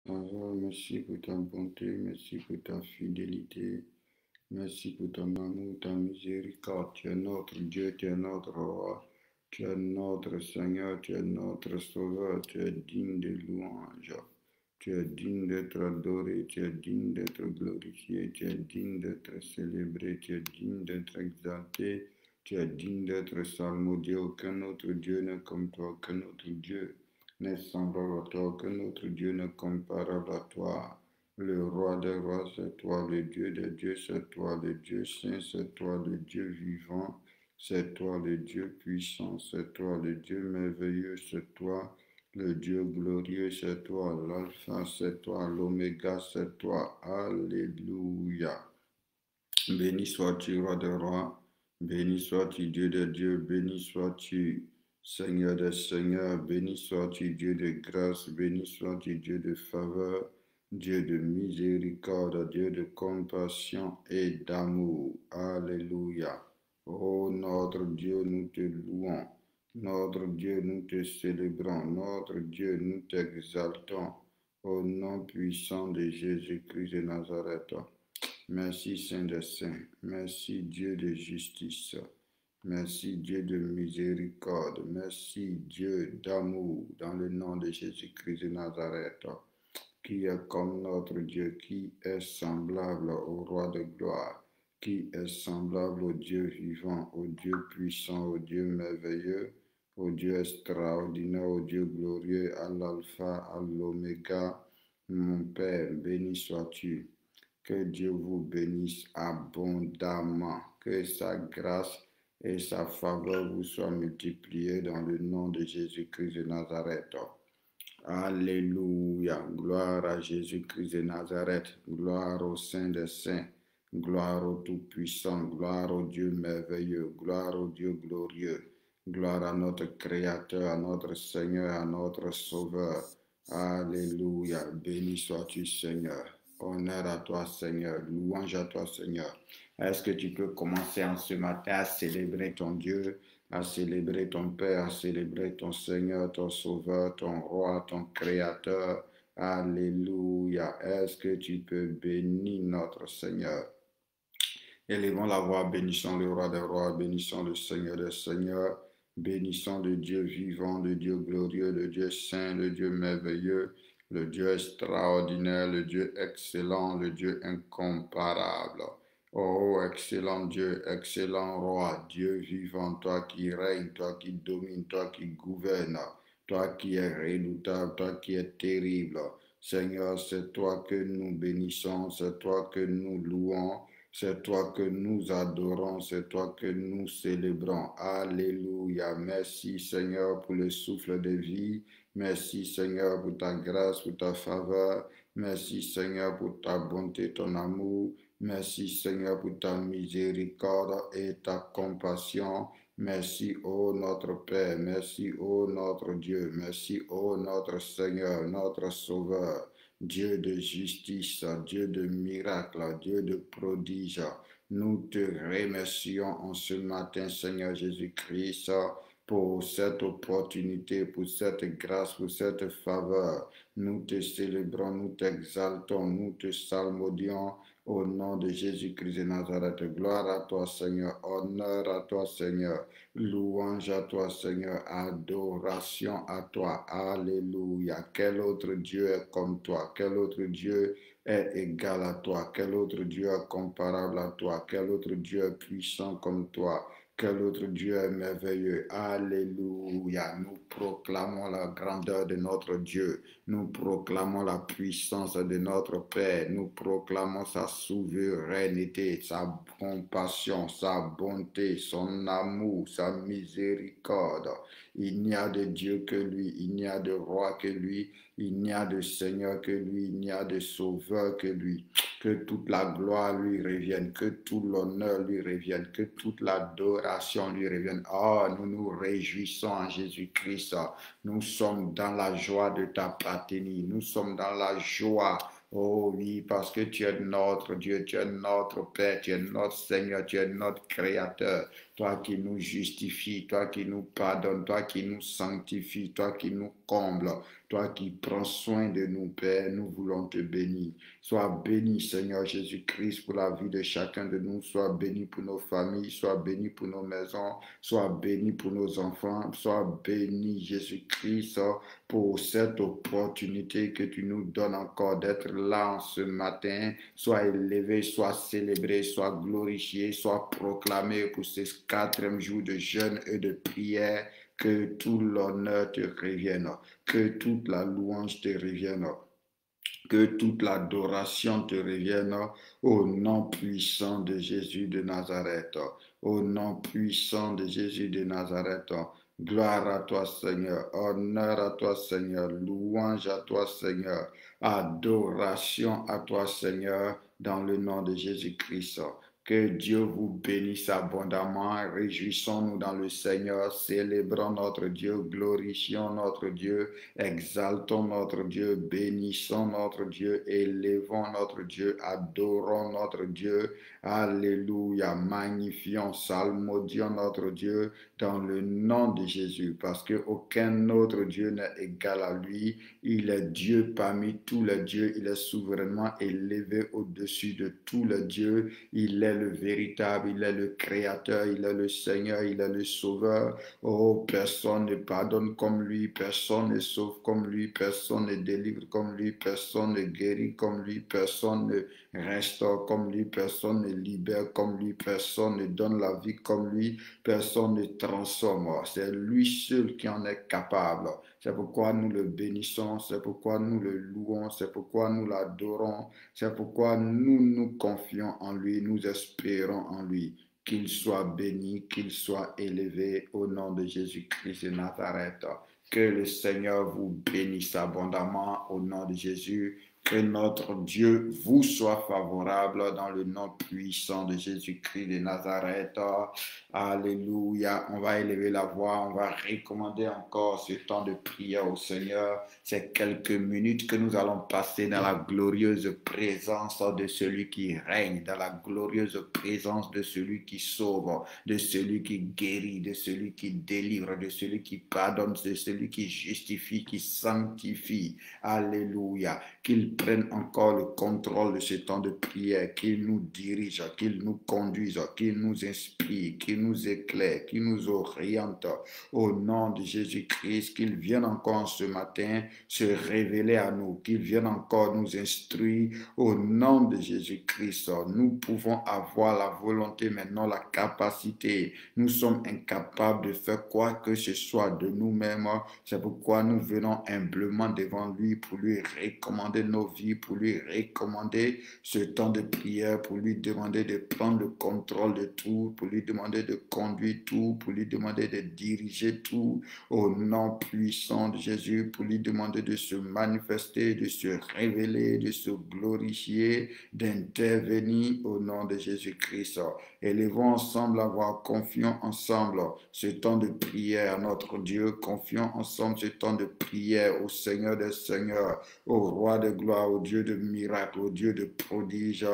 Merci pour ta bonté, merci pour ta fidélité, merci pour ton amour, ta miséricorde. Tu es notre Dieu, tu es notre roi, tu es notre Seigneur, tu es notre Sauveur, tu es digne de louange. Tu es digne d'être adoré, tu es digne d'être glorifié, tu es digne d'être célébré, tu es digne d'être exalté, tu es digne d'être salmodié. Aucun autre Dieu n'est comme toi, aucun autre Dieu n'est semblable à toi, aucun autre Dieu n'est comparable à toi. Le roi des rois, c'est toi, le Dieu des dieux, c'est toi, le Dieu saint, c'est toi, le Dieu vivant, c'est toi, le Dieu puissant, c'est toi, le Dieu merveilleux, c'est toi. Le Dieu glorieux, c'est toi. L'alpha, c'est toi. L'oméga, c'est toi. Alléluia. Béni sois-tu, roi des rois. Béni sois-tu, Dieu de Dieu. Béni sois-tu, Seigneur des seigneurs. Béni sois-tu, Dieu de grâce. Béni sois-tu, Dieu de faveur. Dieu de miséricorde. Dieu de compassion et d'amour. Alléluia. Ô notre Dieu, nous te louons. Notre Dieu, nous te célébrons. Notre Dieu, nous t'exaltons. Au nom puissant de Jésus-Christ de Nazareth. Merci Saint des Saints, merci Dieu de justice, merci Dieu de miséricorde, merci Dieu d'amour, dans le nom de Jésus-Christ de Nazareth, qui est comme notre Dieu, qui est semblable au roi de gloire, qui est semblable au Dieu vivant, au Dieu puissant, au Dieu merveilleux, au Dieu extraordinaire, au Dieu glorieux, à l'alpha, à l'oméga. Mon Père, béni sois-tu. Que Dieu vous bénisse abondamment. Que sa grâce et sa faveur vous soient multipliées dans le nom de Jésus-Christ de Nazareth. Alléluia. Gloire à Jésus-Christ de Nazareth. Gloire au Saint des Saints. Gloire au Tout-Puissant. Gloire au Dieu merveilleux. Gloire au Dieu glorieux. Gloire à notre Créateur, à notre Seigneur, à notre Sauveur. Alléluia. Béni sois-tu, Seigneur. Honneur à toi, Seigneur. Louange à toi, Seigneur. Est-ce que tu peux commencer en ce matin à célébrer ton Dieu, à célébrer ton Père, à célébrer ton Seigneur, ton Sauveur, ton Roi, ton Créateur. Alléluia. Est-ce que tu peux bénir notre Seigneur? Élevons la voix, bénissons le Roi des Rois, bénissons le Seigneur des Seigneurs, bénissons le Dieu vivant, le Dieu glorieux, le Dieu saint, le Dieu merveilleux, le Dieu extraordinaire, le Dieu excellent, le Dieu incomparable. Oh, excellent Dieu, excellent Roi, Dieu vivant, toi qui règnes, toi qui domines, toi qui gouvernes, toi qui es redoutable, toi qui es terrible. Seigneur, c'est toi que nous bénissons, c'est toi que nous louons. C'est toi que nous adorons, c'est toi que nous célébrons. Alléluia. Merci Seigneur pour le souffle de vie. Merci Seigneur pour ta grâce, pour ta faveur. Merci Seigneur pour ta bonté, ton amour. Merci Seigneur pour ta miséricorde et ta compassion. Merci, ô notre Père. Merci, ô notre Dieu. Merci, ô notre Seigneur, notre Sauveur. Dieu de justice, Dieu de miracles, Dieu de prodiges. Nous te remercions en ce matin, Seigneur Jésus-Christ, pour cette opportunité, pour cette grâce, pour cette faveur. Nous te célébrons, nous t'exaltons, nous te salmodions au nom de Jésus-Christ de Nazareth. Gloire à toi, Seigneur. Honneur à toi, Seigneur. Louange à toi, Seigneur. Adoration à toi. Alléluia. Quel autre Dieu est comme toi? Quel autre Dieu est égal à toi? Quel autre Dieu est comparable à toi? Quel autre Dieu est puissant comme toi? Quel autre Dieu est merveilleux. Alléluia. Nous proclamons la grandeur de notre Dieu. Nous proclamons la puissance de notre Père. Nous proclamons sa souveraineté, sa compassion, sa bonté, son amour, sa miséricorde. Il n'y a de Dieu que lui. Il n'y a de roi que lui. Il n'y a de Seigneur que lui. Il n'y a de Sauveur que lui. Que toute la gloire lui revienne, que tout l'honneur lui revienne, que toute l'adoration lui revienne. Oh, nous nous réjouissons en Jésus-Christ. Nous sommes dans la joie de ta patrie. Nous sommes dans la joie. Oh oui, parce que tu es notre Dieu, tu es notre Père, tu es notre Seigneur, tu es notre Créateur. Toi qui nous justifie, toi qui nous pardonne, toi qui nous sanctifie, toi qui nous combles, toi qui prends soin de nous, Père, nous voulons te bénir. Sois béni, Seigneur Jésus-Christ, pour la vie de chacun de nous. Sois béni pour nos familles, sois béni pour nos maisons, sois béni pour nos enfants, sois béni, Jésus-Christ, pour cette opportunité que tu nous donnes encore d'être là en ce matin. Sois élevé, sois célébré, sois glorifié, sois proclamé pour ces 4e jour de jeûne et de prière. Que tout l'honneur te revienne, que toute la louange te revienne, que toute l'adoration te revienne au nom puissant de Jésus de Nazareth. Au nom puissant de Jésus de Nazareth. Gloire à toi, Seigneur. Honneur à toi, Seigneur. Louange à toi, Seigneur. Adoration à toi, Seigneur, dans le nom de Jésus-Christ. Que Dieu vous bénisse abondamment. Réjouissons-nous dans le Seigneur. Célébrons notre Dieu. Glorifions notre Dieu. Exaltons notre Dieu. Bénissons notre Dieu. Élevons notre Dieu. Adorons notre Dieu. Alléluia. Magnifions, salmodions notre Dieu dans le nom de Jésus. Parce qu'aucun autre Dieu n'est égal à lui. Il est Dieu parmi tous les dieux. Il est souverainement élevé au-dessus de tous les dieux. Il est le véritable, il est le créateur, il est le Seigneur, il est le sauveur. Oh, personne ne pardonne comme lui, personne ne sauve comme lui, personne ne délivre comme lui, personne ne guérit comme lui, personne ne restaure comme lui, personne ne libère comme lui, personne ne donne la vie comme lui, personne ne transforme. C'est lui seul qui en est capable. C'est pourquoi nous le bénissons, c'est pourquoi nous le louons, c'est pourquoi nous l'adorons, c'est pourquoi nous nous confions en lui, nous espérons en lui. Qu'il soit béni, qu'il soit élevé au nom de Jésus-Christ de Nazareth. Que le Seigneur vous bénisse abondamment au nom de Jésus. Que notre Dieu vous soit favorable dans le nom puissant de Jésus-Christ de Nazareth. Alléluia. On va élever la voix, on va recommander encore ce temps de prière au Seigneur. C'est quelques minutes que nous allons passer dans la glorieuse présence de celui qui règne, dans la glorieuse présence de celui qui sauve, de celui qui guérit, de celui qui délivre, de celui qui pardonne, de celui qui justifie, qui sanctifie. Alléluia. Qu'il prenne encore le contrôle de ce temps de prière, qu'il nous dirige, qu'il nous conduise, qu'il nous inspire, qu'il nous éclaire, qu'il nous oriente au nom de Jésus-Christ, qu'il vienne encore ce matin se révéler à nous, qu'il vienne encore nous instruire au nom de Jésus-Christ. Nous pouvons avoir la volonté, maintenant la capacité. Nous sommes incapables de faire quoi que ce soit de nous-mêmes. C'est pourquoi nous venons humblement devant lui pour lui recommander nos vies, pour lui recommander ce temps de prière, pour lui demander de prendre le contrôle de tout, pour lui demander de conduire tout, pour lui demander de diriger tout au nom puissant de Jésus, pour lui demander de se manifester, de se révéler, de se glorifier, d'intervenir au nom de Jésus-Christ. Élevons ensemble la voix, confions ensemble ce temps de prière à notre Dieu, confions ensemble ce temps de prière au Seigneur des Seigneurs, au Roi de gloire, au Dieu de miracles, au Dieu de prodiges,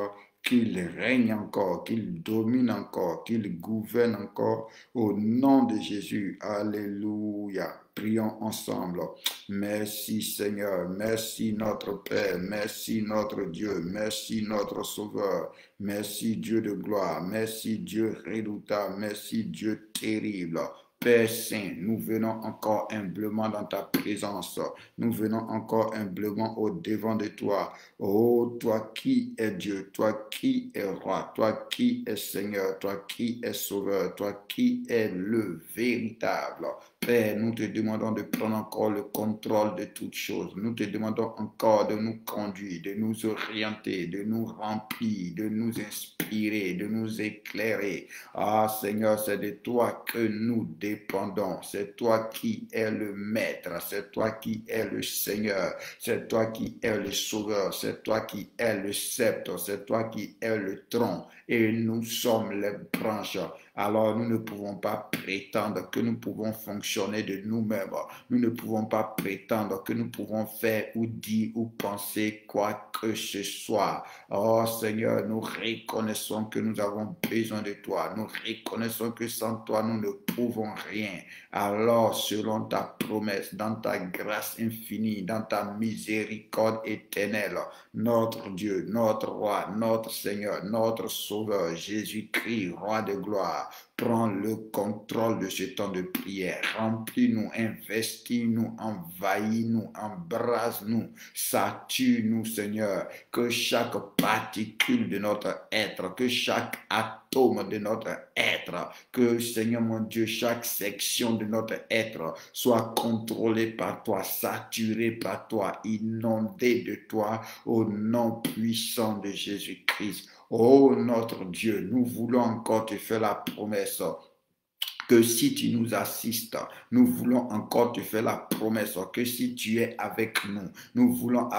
qu'il règne encore, qu'il domine encore, qu'il gouverne encore au nom de Jésus. Alléluia. Prions ensemble. Merci Seigneur, merci notre Père, merci notre Dieu, merci notre Sauveur, merci Dieu de gloire, merci Dieu redoutable, merci Dieu terrible. Père Saint, nous venons encore humblement dans ta présence. Nous venons encore humblement au devant de toi. Oh, toi qui es Dieu, toi qui es roi, toi qui es Seigneur, toi qui es Sauveur, toi qui es le véritable. Père, nous te demandons de prendre encore le contrôle de toutes choses. Nous te demandons encore de nous conduire, de nous orienter, de nous remplir, de nous inspirer, de nous éclairer. Ah Seigneur, c'est de toi que nous dépendons. C'est toi qui es le Maître, c'est toi qui es le Seigneur, c'est toi qui es le Sauveur, c'est toi qui es le sceptre, c'est toi qui es le tronc. Et nous sommes les branches. alors nous ne pouvons pas prétendre que nous pouvons fonctionner de nous-mêmes. Nous ne pouvons pas prétendre que nous pouvons faire ou dire ou penser quoi que ce soit. Oh Seigneur, nous reconnaissons que nous avons besoin de toi. Nous reconnaissons que sans toi, nous ne pouvons rien. Alors, selon ta promesse, dans ta grâce infinie, dans ta miséricorde éternelle, notre Dieu, notre Roi, notre Seigneur, notre Sauveur, Jésus-Christ, Roi de gloire, prends le contrôle de ce temps de prière. Remplis-nous, investis-nous, envahis-nous, embrase-nous, sature-nous, Seigneur, que chaque particule de notre être, que chaque atome de notre être, que, Seigneur mon Dieu, chaque section de notre être soit contrôlée par toi, saturée par toi, inondée de toi, au nom puissant de Jésus-Christ. Oh notre Dieu, nous voulons encore te faire la promesse que si tu nous assistes, nous voulons encore te faire la promesse que si tu es avec nous, nous voulons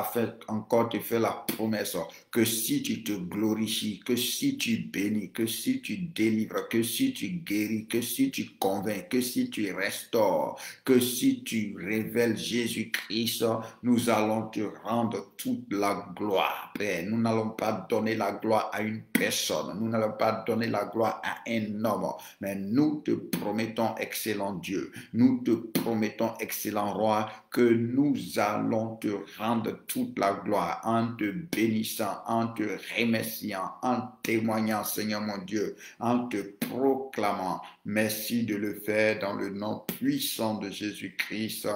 encore te faire la promesse que si tu te glorifies, que si tu bénis, que si tu délivres, que si tu guéris, que si tu convaincs, que si tu restaures, que si tu révèles Jésus-Christ, nous allons te rendre toute la gloire, Père. Nous n'allons pas donner la gloire à une personne, nous n'allons pas donner la gloire à un homme, mais nous te promettons, excellent Dieu, nous te promettons, excellent Roi, que nous allons te rendre toute la gloire en te bénissant, en te remerciant, en témoignant, Seigneur mon Dieu, en te proclamant. Merci de le faire dans le nom puissant de Jésus-Christ.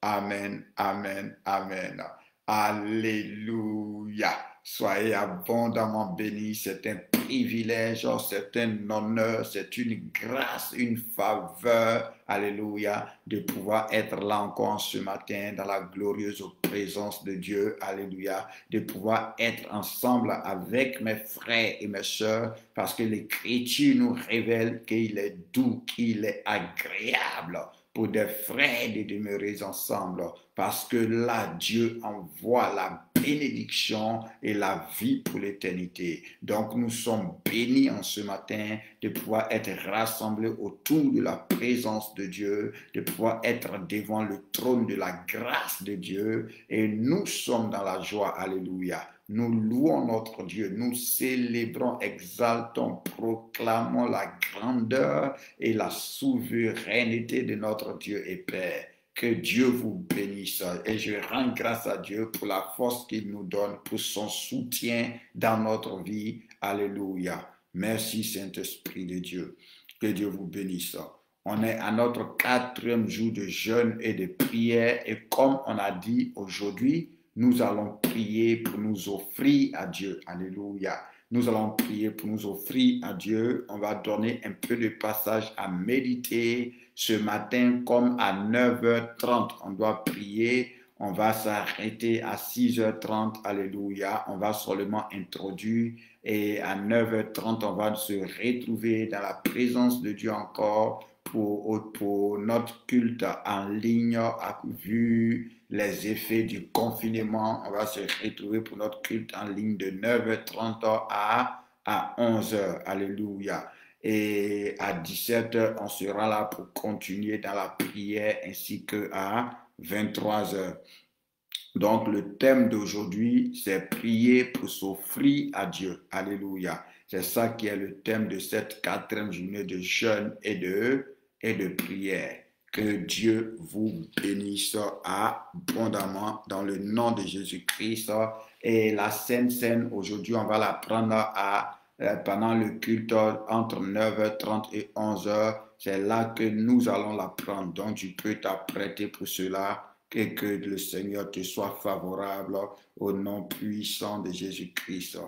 Amen, amen, amen. Alléluia. Soyez abondamment bénis. C'est un privilège, c'est un honneur, c'est une grâce, une faveur, alléluia, de pouvoir être là encore ce matin dans la glorieuse présence de Dieu, alléluia, de pouvoir être ensemble avec mes frères et mes sœurs, parce que l'Écriture nous révèle qu'il est doux, qu'il est agréable pour des frères de demeurer ensemble, parce que là, Dieu envoie la bénédiction et la vie pour l'éternité. Donc, nous sommes bénis en ce matin de pouvoir être rassemblés autour de la présence de Dieu, de pouvoir être devant le trône de la grâce de Dieu, et nous sommes dans la joie. Alléluia. Nous louons notre Dieu, nous célébrons, exaltons, proclamons la grandeur et la souveraineté de notre Dieu et Père. Que Dieu vous bénisse. Et je rends grâce à Dieu pour la force qu'il nous donne, pour son soutien dans notre vie. Alléluia. Merci Saint-Esprit de Dieu. Que Dieu vous bénisse. On est à notre 4e jour de jeûne et de prière. Et comme on a dit aujourd'hui, nous allons prier pour nous offrir à Dieu. Alléluia. Nous allons prier pour nous offrir à Dieu. On va donner un peu de passage à méditer. Ce matin, comme à 9h30, on doit prier. On va s'arrêter à 6h30. Alléluia. On va seulement introduire. Et à 9h30, on va se retrouver dans la présence de Dieu encore pour notre culte en ligne, vu les effets du confinement. On va se retrouver pour notre culte en ligne de 9h30 à 11h. Alléluia. Et à 17h, on sera là pour continuer dans la prière ainsi qu'à 23h. Donc, le thème d'aujourd'hui, c'est prier pour s'offrir à Dieu. Alléluia. C'est ça qui est le thème de cette 4e journée de jeûne et de prière. Que Dieu vous bénisse abondamment dans le nom de Jésus-Christ. Et la Sainte Seine, aujourd'hui, on va la prendre pendant le culte entre 9h30 et 11h. C'est là que nous allons la prendre. Donc, tu peux t'apprêter pour cela. Et que le Seigneur te soit favorable au nom puissant de Jésus-Christ.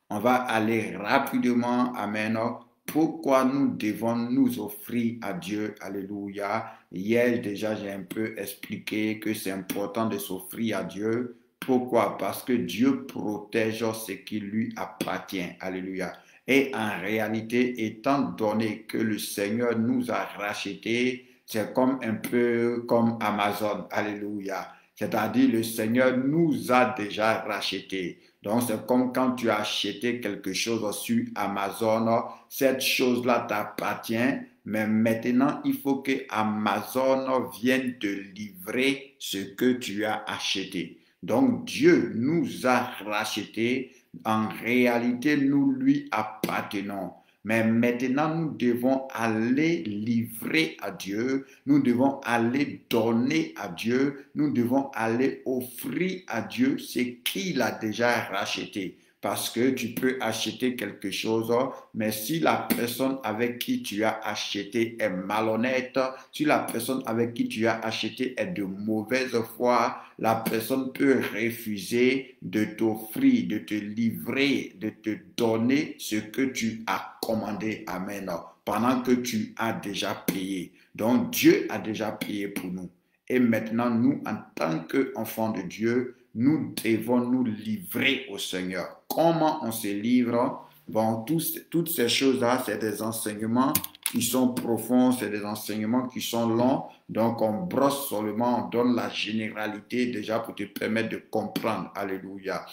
On va aller rapidement, amen. Pourquoi nous devons nous offrir à Dieu? Alléluia. Hier, déjà, j'ai un peu expliqué que c'est important de s'offrir à Dieu. Pourquoi? Parce que Dieu protège ce qui lui appartient. Alléluia. Et en réalité, étant donné que le Seigneur nous a rachetés, c'est comme un peu comme Amazon. Alléluia. C'est-à-dire, le Seigneur nous a déjà rachetés. Donc, c'est comme quand tu as acheté quelque chose sur Amazon, cette chose-là t'appartient, mais maintenant, il faut que Amazon vienne te livrer ce que tu as acheté. Donc, Dieu nous a rachetés. En réalité, nous lui appartenons. Mais maintenant, nous devons aller livrer à Dieu, nous devons aller donner à Dieu, nous devons aller offrir à Dieu ce qu'il a déjà racheté. Parce que tu peux acheter quelque chose, mais si la personne avec qui tu as acheté est malhonnête, si la personne avec qui tu as acheté est de mauvaise foi, la personne peut refuser de t'offrir, de te livrer, de te donner ce que tu as commandé. Amen. Pendant que tu as déjà payé. Donc Dieu a déjà payé pour nous. Et maintenant, nous, en tant qu'enfants de Dieu, nous devons nous livrer au Seigneur. Comment on se livre? Bon, toutes ces choses-là, c'est des enseignements qui sont profonds, c'est des enseignements qui sont longs. Donc, on brosse seulement, on donne la généralité déjà pour te permettre de comprendre. Alléluia.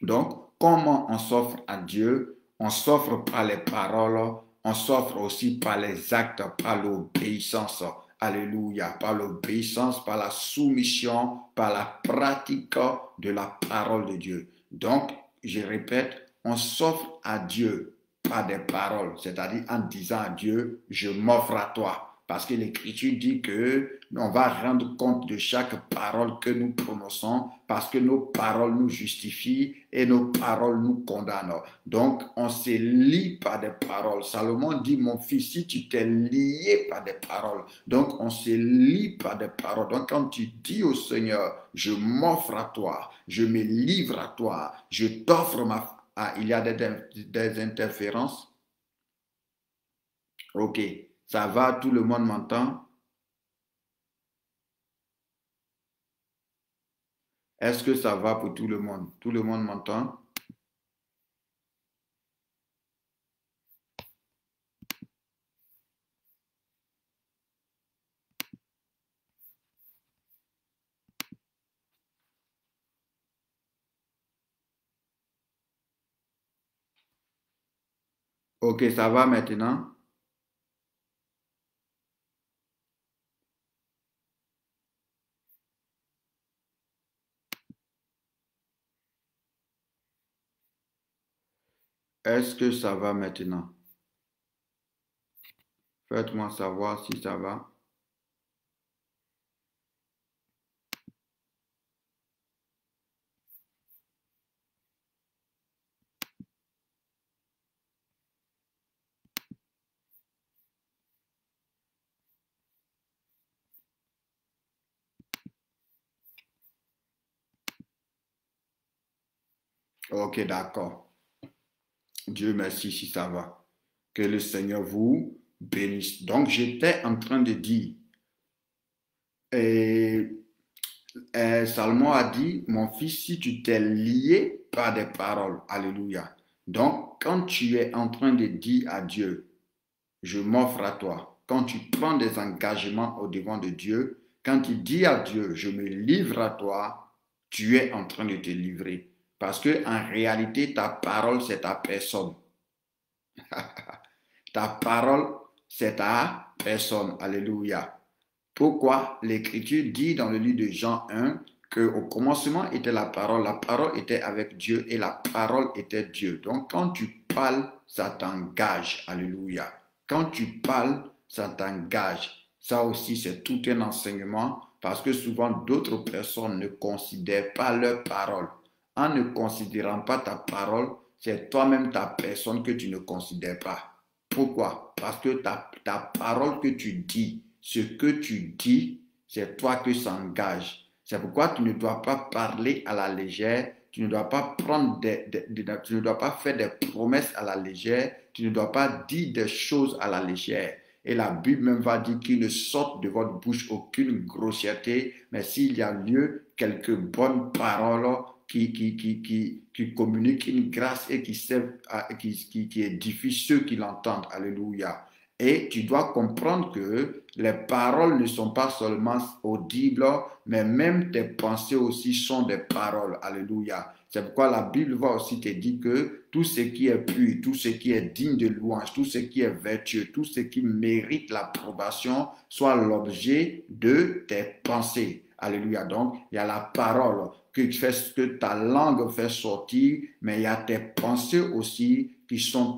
Donc, comment on s'offre à Dieu? On s'offre par les paroles, on s'offre aussi par les actes, par l'obéissance. Alléluia, par l'obéissance, par la soumission, par la pratique de la parole de Dieu. Donc, je répète, on s'offre à Dieu par des paroles, c'est-à-dire en disant à Dieu, je m'offre à toi. Parce que l'Écriture dit que on va rendre compte de chaque parole que nous prononçons parce que nos paroles nous justifient et nos paroles nous condamnent. Donc, on se lie par des paroles. Salomon dit, mon fils, si tu t'es lié par des paroles, donc on se lie par des paroles. Donc, quand tu dis au Seigneur, je m'offre à toi, je me livre à toi, je t'offre ma... Ah, il y a des interférences? Ok, ça va, tout le monde m'entend? Est-ce que ça va pour tout le monde? Tout le monde m'entend? Ok, ça va maintenant? Est-ce que ça va maintenant? Faites-moi savoir si ça va. Ok, d'accord. Dieu merci si ça va. Que le Seigneur vous bénisse. Donc, j'étais en train de dire, et, Salomon a dit, mon fils, si tu t'es lié par des paroles, alléluia. Donc, quand tu es en train de dire à Dieu, je m'offre à toi, quand tu prends des engagements au devant de Dieu, quand tu dis à Dieu, je me livre à toi, tu es en train de te livrer. Parce que en réalité, ta parole, c'est ta personne. Ta parole, c'est ta personne. Alléluia. Pourquoi l'Écriture dit dans le livre de Jean 1 qu'au commencement était la parole était avec Dieu et la parole était Dieu. Donc quand tu parles, ça t'engage. Alléluia. Quand tu parles, ça t'engage. Ça aussi, c'est tout un enseignement parce que souvent d'autres personnes ne considèrent pas leur parole. En ne considérant pas ta parole, c'est toi-même ta personne que tu ne considères pas. Pourquoi? Parce que ta parole que tu dis, ce que tu dis, c'est toi que ça engage. C'est pourquoi tu ne dois pas parler à la légère, tu ne dois pas tu ne dois pas faire des promesses à la légère, tu ne dois pas dire des choses à la légère. Et la Bible même va dire qu'il ne sorte de votre bouche aucune grossièreté, mais s'il y a lieu, quelques bonnes paroles qui communiquent une grâce et qui édifient ceux qui l'entendent. Alléluia. Et tu dois comprendre que les paroles ne sont pas seulement audibles, mais même tes pensées aussi sont des paroles. Alléluia. C'est pourquoi la Bible va aussi te dire que tout ce qui est pur, tout ce qui est digne de louange, tout ce qui est vertueux, tout ce qui mérite l'approbation soit l'objet de tes pensées. Alléluia. Donc, il y a la parole que ta langue fait sortir, mais il y a tes pensées aussi qui sont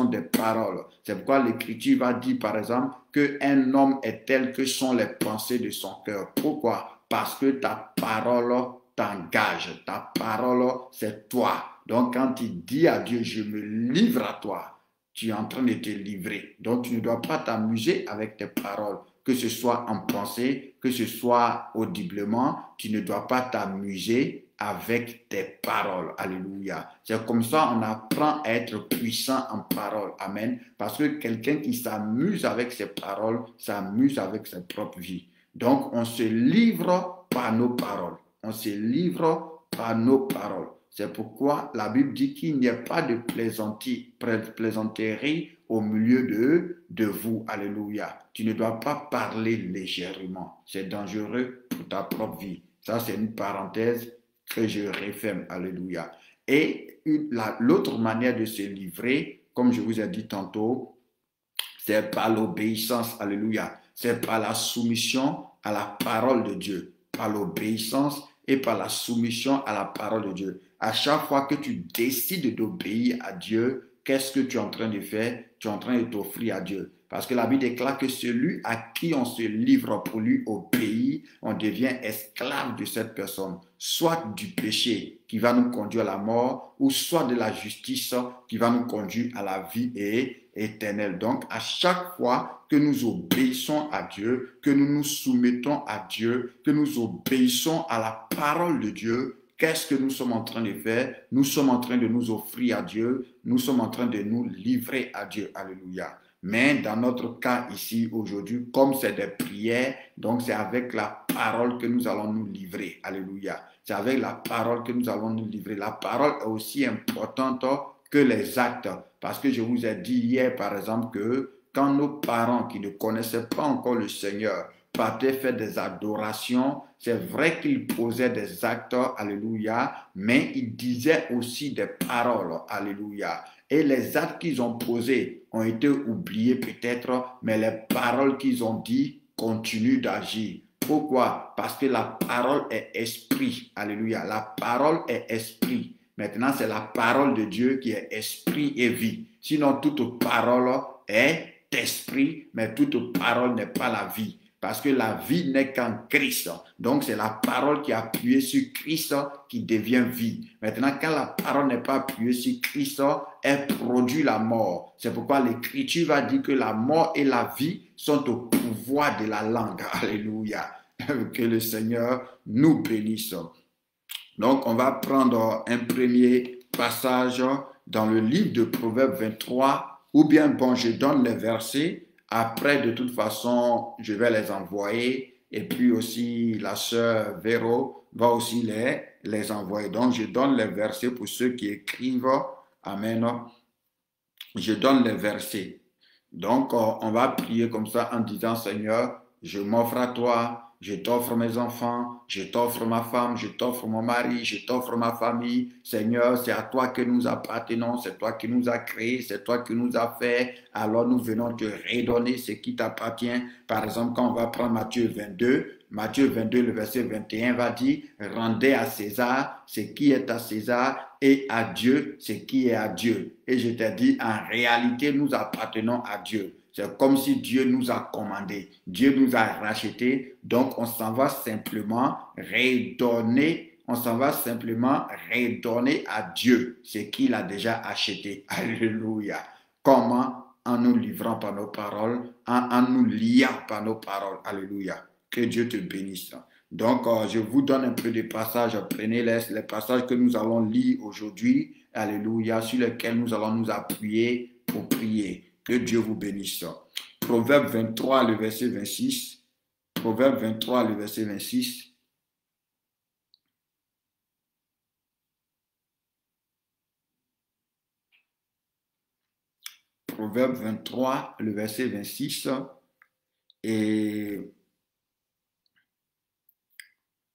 des paroles. C'est pourquoi l'Écriture va dire, par exemple, qu'un homme est tel que sont les pensées de son cœur. Pourquoi? Parce que ta parole t'engage. Ta parole, c'est toi. Donc, quand tu dis à Dieu, je me livre à toi, tu es en train de te livrer. Donc, tu ne dois pas t'amuser avec tes paroles, que ce soit en pensée, que ce soit audiblement, tu ne dois pas t'amuser avec tes paroles. Alléluia. C'est comme ça on apprend à être puissant en parole. Amen. Parce que quelqu'un qui s'amuse avec ses paroles, s'amuse avec sa propre vie. Donc, on se livre par nos paroles. On se livre par nos paroles. C'est pourquoi la Bible dit qu'il n'y a pas de plaisanterie au milieu de vous. Alléluia. Tu ne dois pas parler légèrement. C'est dangereux pour ta propre vie. Ça, c'est une parenthèse que je referme. Alléluia. Et l'autre manière de se livrer, comme je vous ai dit tantôt, c'est par l'obéissance. Alléluia. C'est par la soumission à la parole de Dieu. Par l'obéissance et par la soumission à la parole de Dieu. À chaque fois que tu décides d'obéir à Dieu, qu'est-ce que tu es en train de faire? Tu es en train de t'offrir à Dieu. Parce que la Bible déclare que celui à qui on se livre pour lui obéir, on devient esclave de cette personne. Soit du péché qui va nous conduire à la mort, ou soit de la justice qui va nous conduire à la vie éternelle. Donc, à chaque fois que nous obéissons à Dieu, que nous nous soumettons à Dieu, que nous obéissons à la parole de Dieu, qu'est-ce que nous sommes en train de faire? Nous sommes en train de nous offrir à Dieu, nous sommes en train de nous livrer à Dieu. Alléluia. Mais dans notre cas ici, aujourd'hui, comme c'est des prières, donc c'est avec la parole que nous allons nous livrer. Alléluia. C'est avec la parole que nous allons nous livrer. La parole est aussi importante que les actes. Parce que je vous ai dit hier, par exemple, que quand nos parents qui ne connaissaient pas encore le Seigneur partaient faire des adorations, c'est vrai qu'ils posaient des actes, alléluia, mais ils disaient aussi des paroles, alléluia. Et les actes qu'ils ont posés ont été oubliés peut-être, mais les paroles qu'ils ont dit continuent d'agir. Pourquoi? Parce que la parole est esprit. Alléluia. La parole est esprit. Maintenant, c'est la parole de Dieu qui est esprit et vie. Sinon, toute parole est esprit, mais toute parole n'est pas la vie. Parce que la vie n'est qu'en Christ. Donc, c'est la parole qui est appuyée sur Christ qui devient vie. Maintenant, quand la parole n'est pas appuyée sur Christ, elle produit la mort. C'est pourquoi l'Écriture va dire que la mort et la vie sont au pouvoir de la langue. Alléluia. Que le Seigneur nous bénisse. Donc, on va prendre un premier passage dans le livre de Proverbes 23, ou bien, bon, je donne les versets. Après, de toute façon, je vais les envoyer. Et puis aussi, la sœur Véro va aussi les envoyer. Donc, je donne les versets pour ceux qui écrivent. Amen. Je donne les versets. Donc, on va prier comme ça en disant, Seigneur, je m'offre à toi. Je t'offre mes enfants, je t'offre ma femme, je t'offre mon mari, je t'offre ma famille. Seigneur, c'est à toi que nous appartenons, c'est toi qui nous as créés, c'est toi qui nous as fait. Alors nous venons te redonner ce qui t'appartient. Par exemple, quand on va prendre Matthieu 22, le verset 21 va dire, rendez à César ce qui est à César et à Dieu ce qui est à Dieu. Et je t'ai dit, en réalité, nous appartenons à Dieu. C'est comme si Dieu nous a commandé, Dieu nous a rachetés, donc on s'en va simplement redonner à Dieu ce qu'il a déjà acheté. Alléluia. Comment? En nous livrant par nos paroles, en nous liant par nos paroles. Alléluia. Que Dieu te bénisse. Donc, je vous donne un peu de passages. Prenez les passages que nous allons lire aujourd'hui. Alléluia. Sur lesquels nous allons nous appuyer pour prier. Que Dieu vous bénisse. Proverbe 23, le verset 26. Proverbe 23, le verset 26. Proverbe 23, le verset 26, et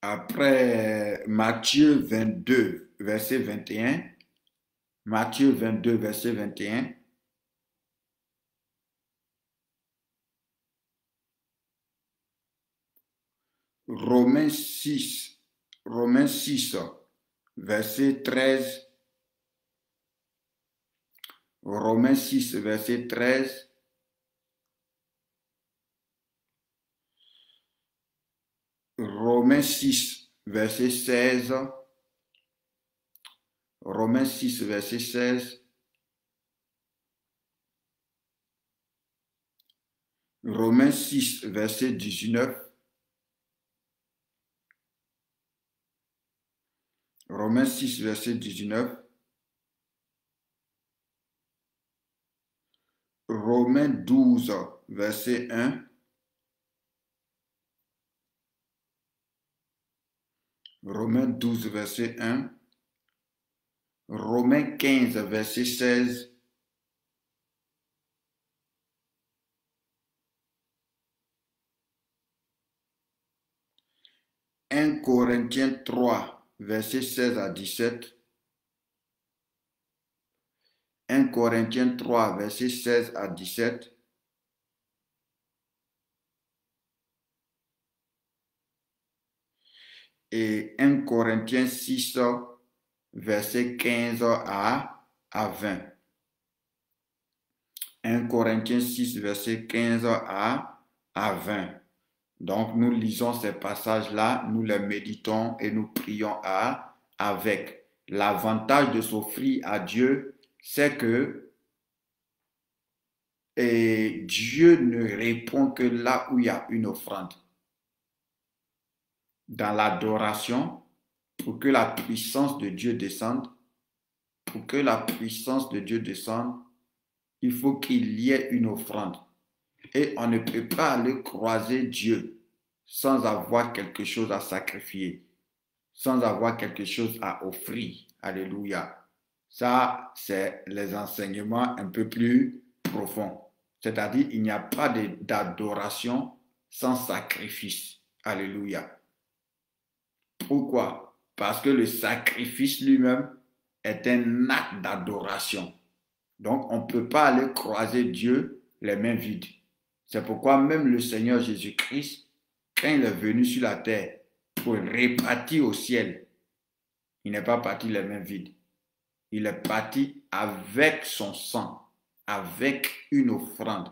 après Matthieu 22, verset 21, Matthieu 22, verset 21, Romains 6, verset 13, Romains 6, verset 13, Romains 6, verset 16, Romains 6, verset 16, Romains 6, verset 19, Romains 6, verset 19, Romains 12, verset 1, Romains 12, verset 1, Romains 15, verset 16, 1 Corinthiens 3, verset 16 à 17, 1 Corinthiens 3, verset 16 à 17, et 1 Corinthiens 6, verset 15 à 20. 1 Corinthiens 6, verset 15 à 20. Donc, nous lisons ces passages-là, nous les méditons et nous prions avec. L'avantage de s'offrir à Dieu, c'est que Dieu ne répond que là où il y a une offrande. Dans l'adoration, pour que la puissance de Dieu descende, pour que la puissance de Dieu descende, il faut qu'il y ait une offrande. Et on ne peut pas aller croiser Dieu sans avoir quelque chose à sacrifier, sans avoir quelque chose à offrir. Alléluia. Ça, c'est les enseignements un peu plus profonds. C'est-à-dire, il n'y a pas d'adoration sans sacrifice. Alléluia. Pourquoi? Parce que le sacrifice lui-même est un acte d'adoration. Donc, on ne peut pas aller croiser Dieu les mains vides. C'est pourquoi même le Seigneur Jésus-Christ, quand il est venu sur la terre pour repartir au ciel, il n'est pas parti les mains vides. Il est parti avec son sang, avec une offrande.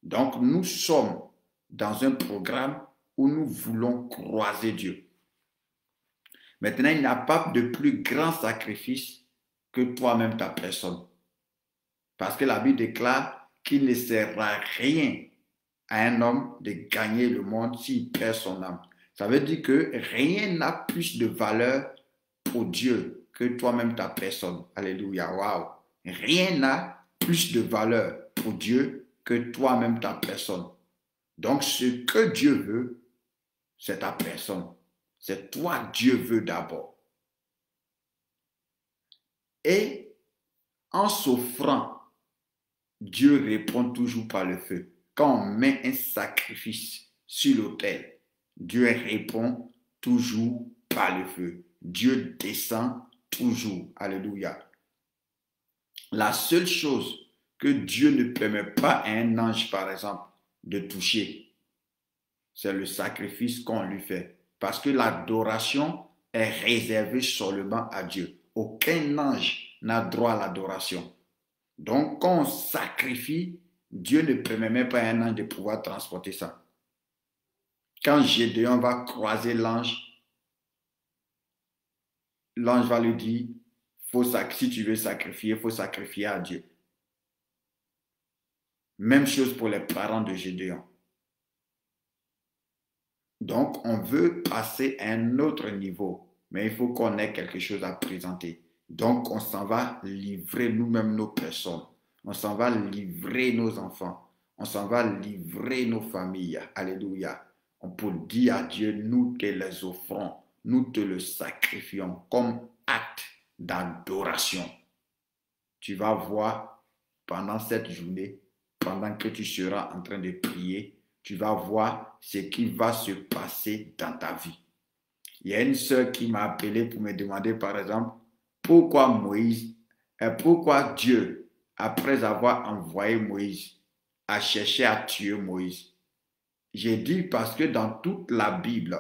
Donc, nous sommes dans un programme où nous voulons croiser Dieu. Maintenant, il n'y a pas de plus grand sacrifice que toi-même, ta personne. Parce que la Bible déclare qu'il ne sert à rien à un homme de gagner le monde s'il perd son âme. Ça veut dire que rien n'a plus de valeur pour Dieu que toi-même, ta personne. Alléluia, waouh. Rien n'a plus de valeur pour Dieu que toi-même, ta personne. Donc, ce que Dieu veut, c'est ta personne. C'est toi, Dieu veut d'abord. Et en s'offrant, Dieu répond toujours par le feu. Quand on met un sacrifice sur l'autel, Dieu répond toujours par le feu. Dieu descend toujours. Alléluia. La seule chose que Dieu ne permet pas à un ange, par exemple, de toucher, c'est le sacrifice qu'on lui fait. Parce que l'adoration est réservée seulement à Dieu. Aucun ange n'a droit à l'adoration. Donc, quand on sacrifie, Dieu ne permet même pas à un ange de pouvoir transporter ça. Quand Gédéon va croiser l'ange, l'ange va lui dire, si tu veux sacrifier, il faut sacrifier à Dieu. Même chose pour les parents de Gédéon. Donc, on veut passer à un autre niveau, mais il faut qu'on ait quelque chose à présenter. Donc, on s'en va livrer nous-mêmes nos personnes. On s'en va livrer nos enfants. On s'en va livrer nos familles. Alléluia. On peut dire à Dieu, nous te les offrons. Nous te le sacrifions comme acte d'adoration. Tu vas voir pendant cette journée, pendant que tu seras en train de prier, tu vas voir ce qui va se passer dans ta vie. Il y a une sœur qui m'a appelé pour me demander, par exemple, pourquoi Moïse, et pourquoi Dieu, après avoir envoyé Moïse, a cherché à tuer Moïse. J'ai dit parce que dans toute la Bible,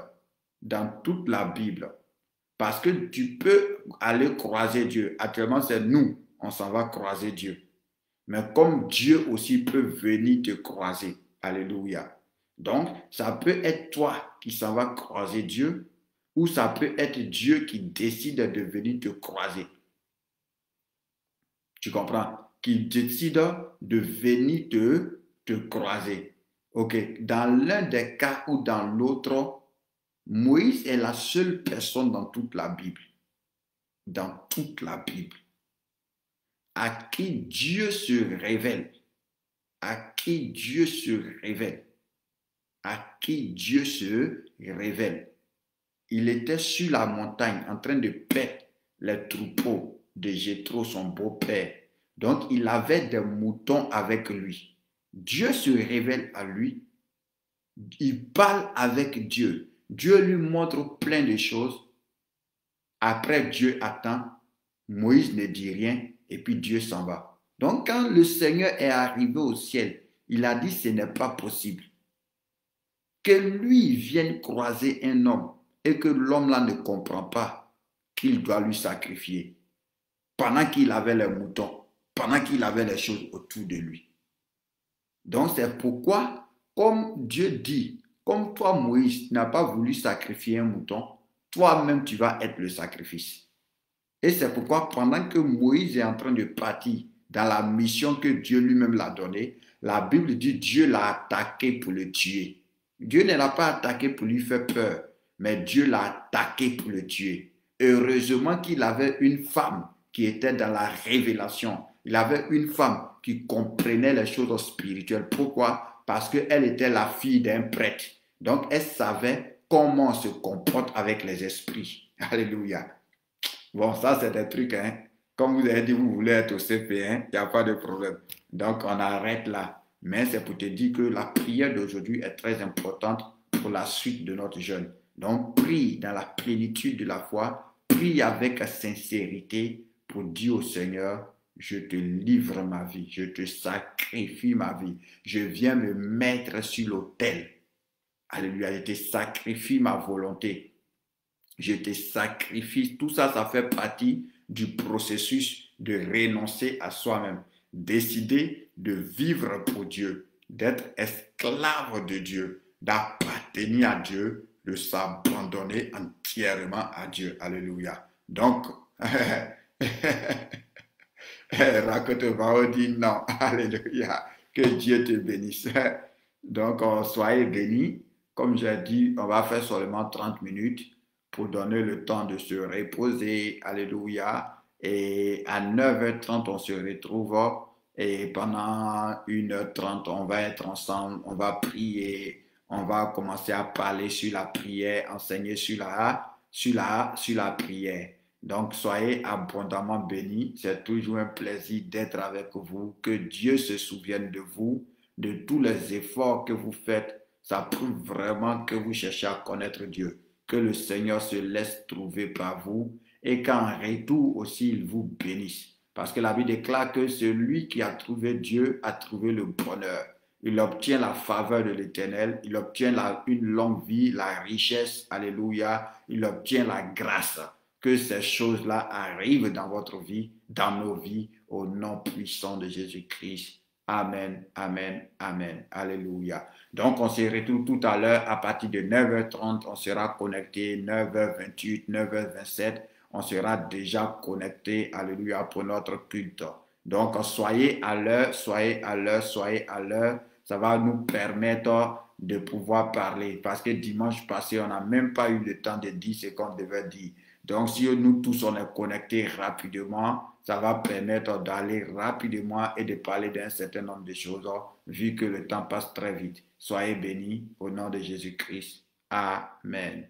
parce que tu peux aller croiser Dieu. Actuellement, c'est nous, on s'en va croiser Dieu. Mais comme Dieu aussi peut venir te croiser. Alléluia. Donc, ça peut être toi qui s'en va croiser Dieu ou ça peut être Dieu qui décide de venir te croiser. Tu comprends? Qui décide de venir te croiser. Ok. Dans l'un des cas ou dans l'autre, Moïse est la seule personne dans toute la Bible. Dans toute la Bible. À qui Dieu se révèle. À qui Dieu se révèle. À qui Dieu se révèle. Il était sur la montagne en train de paître les troupeaux de Jéthro, son beau-père. Donc, il avait des moutons avec lui. Dieu se révèle à lui. Il parle avec Dieu. Dieu lui montre plein de choses. Après, Dieu attend. Moïse ne dit rien et puis Dieu s'en va. Donc, quand le Seigneur est arrivé au ciel, il a dit ce n'est pas possible. Que lui vienne croiser un homme et que l'homme-là ne comprend pas qu'il doit lui sacrifier pendant qu'il avait les moutons, pendant qu'il avait les choses autour de lui. Donc c'est pourquoi, comme Dieu dit, comme toi Moïse n'as pas voulu sacrifier un mouton, toi-même tu vas être le sacrifice. Et c'est pourquoi pendant que Moïse est en train de partir dans la mission que Dieu lui-même l'a donnée, la Bible dit Dieu l'a attaqué pour le tuer. Dieu ne l'a pas attaqué pour lui faire peur, mais Dieu l'a attaqué pour le tuer. Heureusement qu'il avait une femme qui était dans la révélation. Il avait une femme qui comprenait les choses spirituelles. Pourquoi? Parce qu'elle était la fille d'un prêtre. Donc, elle savait comment on se comporte avec les esprits. Alléluia. Bon, ça, c'est des trucs, hein. Comme vous avez dit, vous voulez être au CP, hein, il n'y a pas de problème. Donc, on arrête là. Mais c'est pour te dire que la prière d'aujourd'hui est très importante pour la suite de notre jeûne. Donc, prie dans la plénitude de la foi, prie avec sincérité pour dire au Seigneur, je te livre ma vie, je te sacrifie ma vie, je viens me mettre sur l'autel. Alléluia, je te sacrifie ma volonté. Je te sacrifie. Tout ça, ça fait partie du processus de renoncer à soi-même. Décider de vivre pour Dieu, d'être esclave de Dieu, d'appartenir à Dieu, de s'abandonner entièrement à Dieu. Alléluia. Donc, raconte-moi, dit non. Alléluia. Que Dieu te bénisse. Donc, soyez bénis. Comme j'ai dit, on va faire seulement 30 minutes pour donner le temps de se reposer. Alléluia. Et à 9h30, on se retrouve. Et pendant 1h30, on va être ensemble. On va prier. On va commencer à parler sur la prière, enseigner sur la prière. Donc, soyez abondamment bénis. C'est toujours un plaisir d'être avec vous. Que Dieu se souvienne de vous, de tous les efforts que vous faites. Ça prouve vraiment que vous cherchez à connaître Dieu. Que le Seigneur se laisse trouver par vous et qu'en retour aussi, il vous bénisse. Parce que la Bible déclare que celui qui a trouvé Dieu a trouvé le bonheur. Il obtient la faveur de l'Éternel, il obtient une longue vie, la richesse, alléluia, il obtient la grâce. Que ces choses-là arrivent dans votre vie, dans nos vies, au nom puissant de Jésus-Christ. Amen, amen, amen. Alléluia. Donc, on se retrouve tout à l'heure à partir de 9h30. On sera connecté 9h28, 9h27. On sera déjà connecté, alléluia, pour notre culte. Donc, soyez à l'heure, soyez à l'heure, soyez à l'heure. Ça va nous permettre de pouvoir parler. Parce que dimanche passé, on n'a même pas eu le temps de dire ce qu'on devait dire. Donc, si nous tous, on est connectés rapidement, ça va permettre d'aller rapidement et de parler d'un certain nombre de choses, vu que le temps passe très vite. Soyez bénis au nom de Jésus-Christ. Amen.